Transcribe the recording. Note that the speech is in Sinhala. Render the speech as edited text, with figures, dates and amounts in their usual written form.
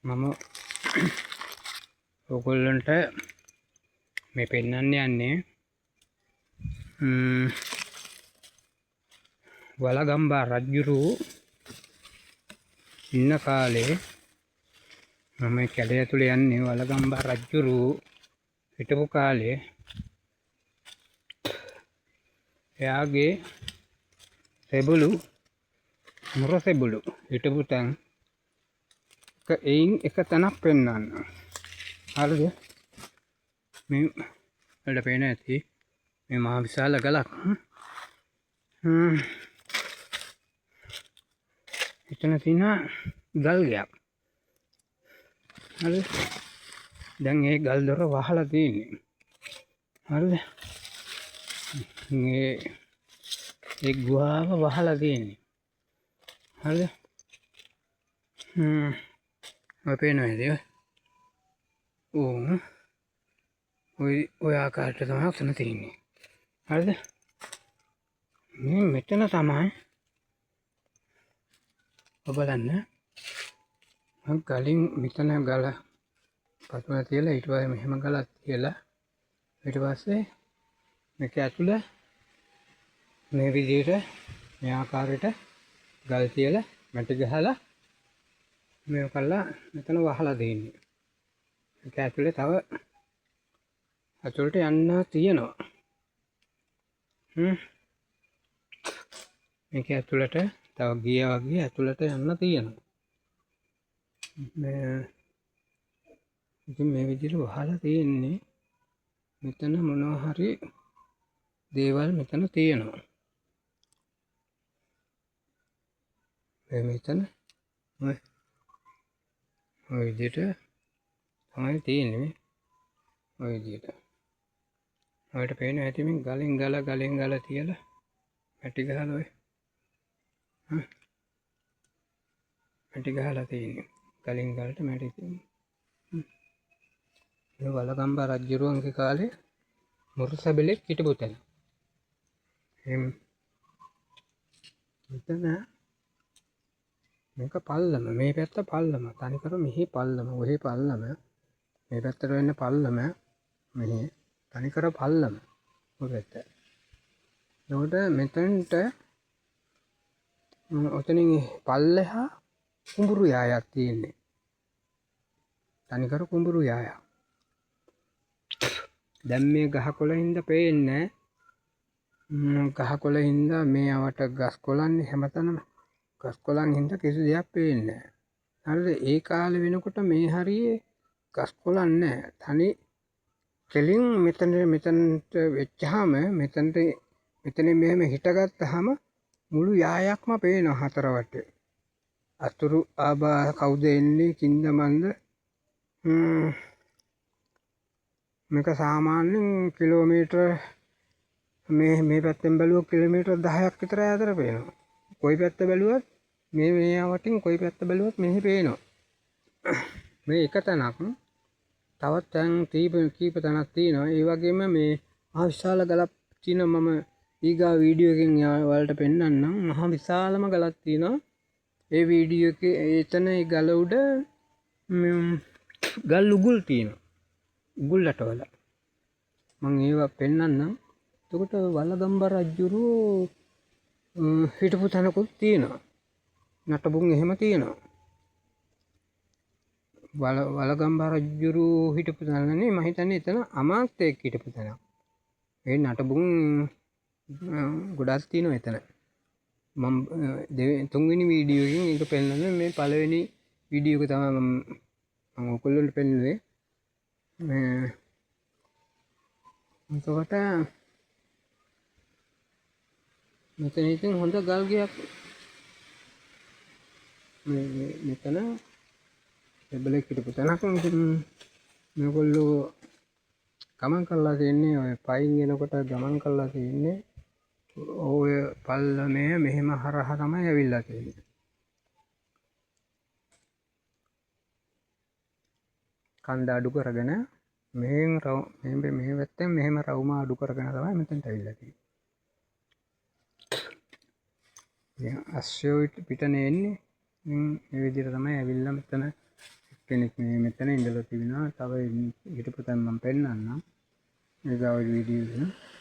මම ඔයගොල්ලන්ට මේ පෙන්වන්න යන්නේ වලගම්බා රජුරු ඉන්න කාලේ මම කැලේ ඇතුලේ යන්නේ වලගම්බා රජුරු හිටපු කාලේ එයාගේ සෙබළු මුර සෙබළු හිටපු තැන් එයින් එක තැනක් පෙන්වන්න. හරිද? මේ වලට පේන ඇති මේ මහා විශාල ගලක්. එතන තියෙන ගල් ගයක්. හරිද? දැන් මේ ගල් දොර වහලා තියෙන්නේ. හරිද? මේ ගුහාව වහලා තියෙන්නේ. හරිද? ඔය පේනවා නේද? ඔය ආකාරයට තමයි උතන තියෙන්නේ. හරිද? මේ මෙතන තමයි ඔබ බලන්න ගලින් මෙතන ගල පතුල තියලා ඊට පස්සේ මෙහෙම ගලක් තියලා ඊට පස්සේ මේක ඇතුළ මේ විදිහට මේ ආකාරයට ගල් තියලා මැටි ගහලා මේක කළා මෙතන වහලා දෙන්නේ. ඒක ඇතුලේ තව ඇතුලට යන්න තියෙනවා. මේක ඇතුලට තව ගියා වගේ ඇතුලට යන්න තියෙනවා. ඉතින් මේ විදිහට වහලා තියෙන්නේ මෙතන මොනවා හරි දේවල් මෙතන තියෙනවා. මෙතන ඔය විදිහට තමයි තියෙන්නේ. ඔය විදිහට. ඔයාලට පේන ඇති මේ ගලින් ගල තියලා මැටි ගහලා ඔය. මැටි ගහලා තියෙන්නේ. ගලින් ගලට මැටි තියෙන්නේ. මේ වලගම්බා රජුරුවන්ගේ කාලේ මුරුසබෙලෙක් හිටපු තැන. මෙතන මේක පල්ලම, මේ පැත්ත පල්ලම, තනිකර මෙහි පල්ලම, ඔහි පල්ලම, මේ පැත්තට වෙන්න පල්ලම, මෙහි තනිකර පල්ලම, ඔය පැත්ත. එතකොට මෙතනට ඔතනින් පල්ලෙහා කුඹුරු යායක් තියෙන්නේ. තනිකර කුඹුරු යායක්. දැන් මේ ගහකොළ හින්දා පේන්නේ ගහකොළ හින්දා මේ අවට ගස් කොළන්නේ හැමතැනම ගස් කොළන් හින්දා කිසි දෙයක් පේන්නේ නැහැ. හරිද? ඒ කාලේ වෙනකොට මේ හරියේ ගස් කොළන් නැහැ. තනි කෙලින් මෙතනට වෙච්චාම මෙතන මෙහෙම හිටගත්තාම මුළු යායක්ම පේනවා හතර වටේ. අතුරු ආබා කවුද එන්නේ කින්ද මන්ද මේක සාමාන්‍යයෙන් කිලෝමීටර් මේ පැත්තෙන් බැලුවොත් කිලෝමීටර් 10ක් විතර ඈතට පේනවා. කොයි පැත්ත බැලුවත් මේ වටින් කොයි පැත්ත බැලුවත් මෙහි පේනවා. මේ එක තැනක් තවත් තැන් කීප තැනක් තියෙනවා. ඒ වගේම මේ මහා විශාල ගලක් තියෙනවා. මම ඊගා වීඩියෝ එකකින් ඔයාලට පෙන්නන්නම්. මහා විශාලම ගලක් තියෙනවා. ඒ වීඩියෝ එකේ එතන ඒ ගල උඩ ගල් උගුල් තියෙනවා. උගුල් රටවල මම ඒවා පෙන්නන්නම්. එතකොට වලගම්බා රජුරු හිටපු තැනකුත් තියෙනවා. නටබුන් එහෙම තියෙනවා. වලගම්බා රජුරු හිටපු තැන නෙමෙයි මම හිතන්නේ එතන අමාත්‍යෙක් හිටපු තැන. ඒ නටබුන් ගොඩක් තියෙනවා එතන. මම තුන්වෙනි වීඩියෝ එකකින් ඒක පෙන්නන්නේ. මේ පළවෙනි වීඩියෝ එක තමයි මම ඔයගොල්ලන්ට පෙන්නුවේ. එතකොට මෙතන ඉතින් හොඳ ගල් ගයක් මෙතන සෙබළෙක් හිටපු තැනක්. ඉතින් මේගොල්ලෝ ගමන් කරලා තියෙන්නේ ඔය පයින් එනකොට ගමන් කරලා තියෙන්නේ ඔය පල්ලමේ මෙහෙම හරහා තමයි ඇවිල්ලා තියෙන්නේ. කන්ද අඩු කරගෙන මෙහෙම පැත්තෙන් මෙහෙම රවුම අඩු කරගෙන තමයි මෙතනට ඇවිල්ලා තියෙන්නේ. දැන් අස්සෝ පිටනේ එන්නේ. මේ විදිහට තමයි ඇවිල්ලා මෙතන කෙනෙක් මේ මෙතන ඉඳලා තිබෙනවා. තව හිටපු තැන් මම පෙන්නන්නම්. මේ ගාව වීඩියෝ එක.